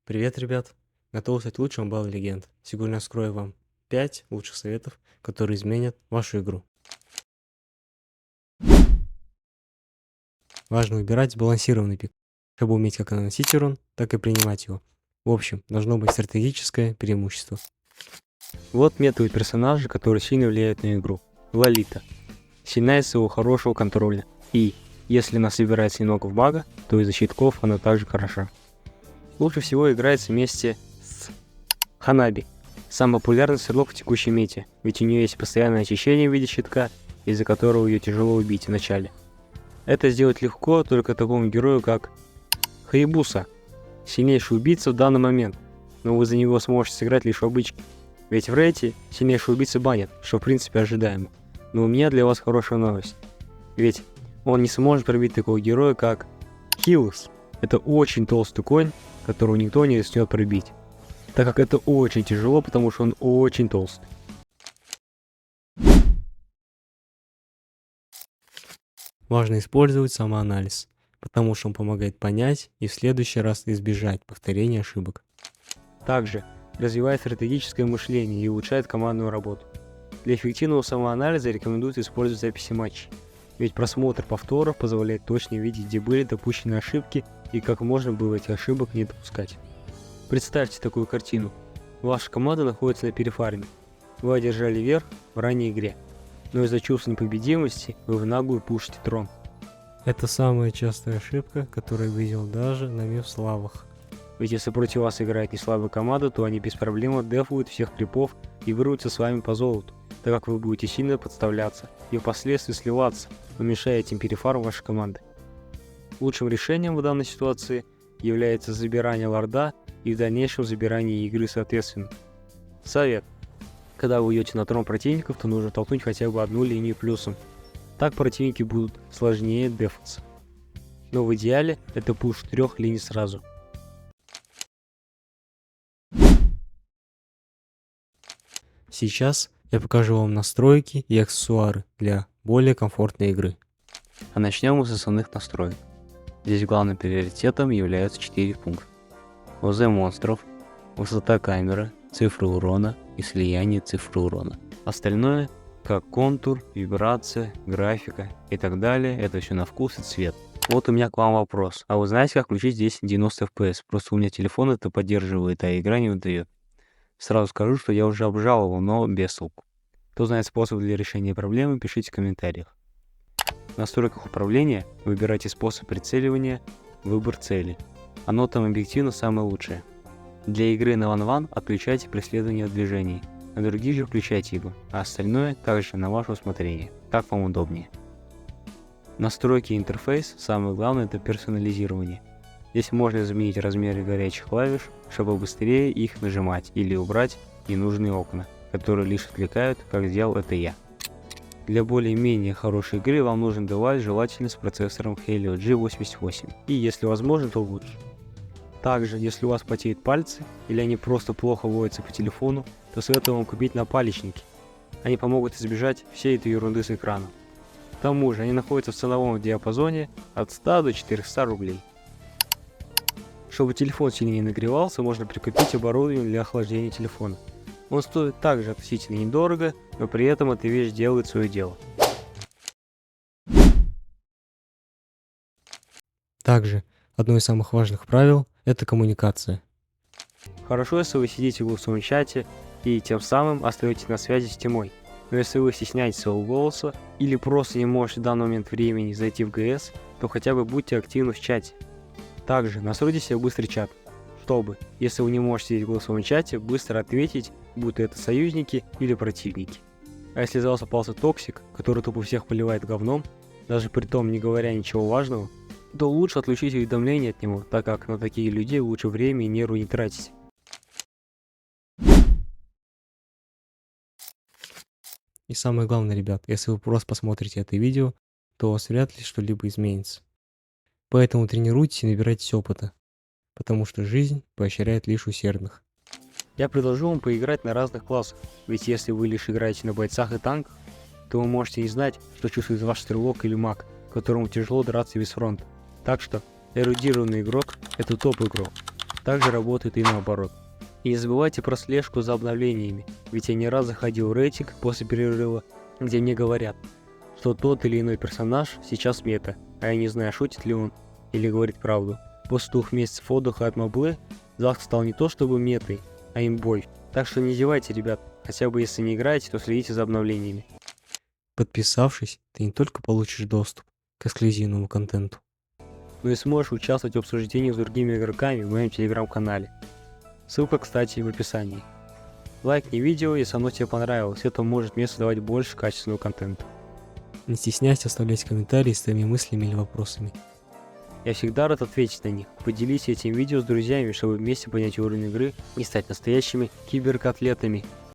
Привет, ребят! Готов стать лучшим в Mobile Legends. Сегодня я скрою вам 5 лучших советов, которые изменят вашу игру. Важно выбирать сбалансированный пик, чтобы уметь как наносить урон, так и принимать его. В общем, должно быть стратегическое преимущество. Вот методы персонажа, которые сильно влияют на игру. Лолита. Сильна из своего хорошего контроля. И, если она собирается немного в мага, то из-за щитков она также хороша. Лучше всего играется вместе с Ханаби. Самый популярный стрелок в текущей мете, ведь у нее есть постоянное очищение в виде щитка, из-за которого ее тяжело убить в начале. Это сделать легко только такому герою, как Хаябуса, сильнейший убийца в данный момент, но вы за него сможете сыграть лишь в обычке, ведь в рейте сильнейший убийца банят, что в принципе ожидаемо. Но у меня для вас хорошая новость, ведь он не сможет пробить такого героя, как Хилус. Это очень толстый конь, которого никто не рискнет пробить, так как это очень тяжело, потому что он очень толстый. Важно использовать самоанализ, потому что он помогает понять и в следующий раз избежать повторения ошибок. Также развивает стратегическое мышление и улучшает командную работу. Для эффективного самоанализа рекомендуется использовать записи матчей, ведь просмотр повторов позволяет точно видеть, где были допущены ошибки и как можно было этих ошибок не допускать. Представьте такую картину. Ваша команда находится на перефарме. Вы одержали верх в ранней игре, но из-за чувства непобедимости вы в наглую пушите трон. Это самая частая ошибка, которую я видел даже на миф-славах. Ведь если против вас играет неслабая команда, то они без проблем дефуют всех крипов и вырвутся с вами по золоту, так как вы будете сильно подставляться и впоследствии сливаться, уменьшая этим перефарм вашей команды. Лучшим решением в данной ситуации является забирание лорда и в дальнейшем забирание игры соответственно. Совет. Когда вы идете на трон противников, то нужно толкнуть хотя бы одну линию плюсом. Так противники будут сложнее дефаться. Но в идеале это пуш 3 линий сразу. Сейчас я покажу вам настройки и аксессуары для более комфортной игры. А начнем мы с основных настроек. Здесь главным приоритетом являются 4 пункта. ОЗ монстров, высота камеры, цифры урона и слияние цифры урона. Остальное, как контур, вибрация, графика и так далее, это все на вкус и цвет. Вот у меня к вам вопрос. А вы знаете, как включить здесь 90 FPS? Просто у меня телефон это поддерживает, а игра не выдает. Сразу скажу, что я уже обжаловал, но без толку. Кто знает способ для решения проблемы, пишите в комментариях. В настройках управления выбирайте способ прицеливания, выбор цели. Оно там объективно самое лучшее. Для игры на ван-ван отключайте преследование движений, на другие же включайте его, а остальное также на ваше усмотрение, как вам удобнее. Настройки и интерфейс, самое главное это персонализирование. Здесь можно изменить размеры горячих клавиш, чтобы быстрее их нажимать или убрать ненужные окна, которые лишь отвлекают, как сделал это я. Для более-менее хорошей игры вам нужен девайс, желательно с процессором Helio G88, и если возможно, то лучше. Также, если у вас потеют пальцы, или они просто плохо водятся по телефону, то советую вам купить напалечники. Они помогут избежать всей этой ерунды с экраном. К тому же, они находятся в ценовом диапазоне от 100 до 400 рублей. Чтобы телефон сильнее нагревался, можно прикупить оборудование для охлаждения телефона. Он стоит также относительно недорого, но при этом эта вещь делает свое дело. Также, одно из самых важных правил – это коммуникация. Хорошо, если вы сидите в голосовом чате и тем самым остаетесь на связи с темой. Но если вы стесняетесь своего голоса или просто не можете в данный момент времени зайти в ГС, то хотя бы будьте активны в чате. Также настройте себе быстрый чат, чтобы, если вы не можете сидеть в голосовом чате, быстро ответить, будто это союзники или противники. А если за вас попался токсик, который тупо всех поливает говном, даже при том не говоря ничего важного, то лучше отключить уведомления от него, так как на таких людей лучше время и нервы не тратить. И самое главное, ребят, если вы просто посмотрите это видео, то у вас вряд ли что-либо изменится. Поэтому тренируйтесь и набирайтесь опыта, потому что жизнь поощряет лишь усердных. Я предложу вам поиграть на разных классах, ведь если вы лишь играете на бойцах и танках, то вы можете не знать, что чувствует ваш стрелок или маг, которому тяжело драться без фронта. Так что эрудированный игрок – это топ-игрок. Также работает и наоборот. И не забывайте про слежку за обновлениями, ведь я не раз заходил в рейтинг после перерыва, где мне говорят, что тот или иной персонаж сейчас мета, а я не знаю, шутит ли он или говорит правду. После 2 месяцев отдыха от моблы, Заск стал не то чтобы метой, а имбой. Так что не зевайте, ребят, хотя бы если не играете, то следите за обновлениями. Подписавшись, ты не только получишь доступ к эксклюзивному контенту, но и сможешь участвовать в обсуждении с другими игроками в моем телеграм-канале. Ссылка, кстати, в описании. Лайкни видео, если оно тебе понравилось, это может мне создавать больше качественного контента. Не стесняйся оставлять комментарии с твоими мыслями или вопросами. Я всегда рад ответить на них. Поделись этим видео с друзьями, чтобы вместе поднять уровень игры и стать настоящими киберкотлетами.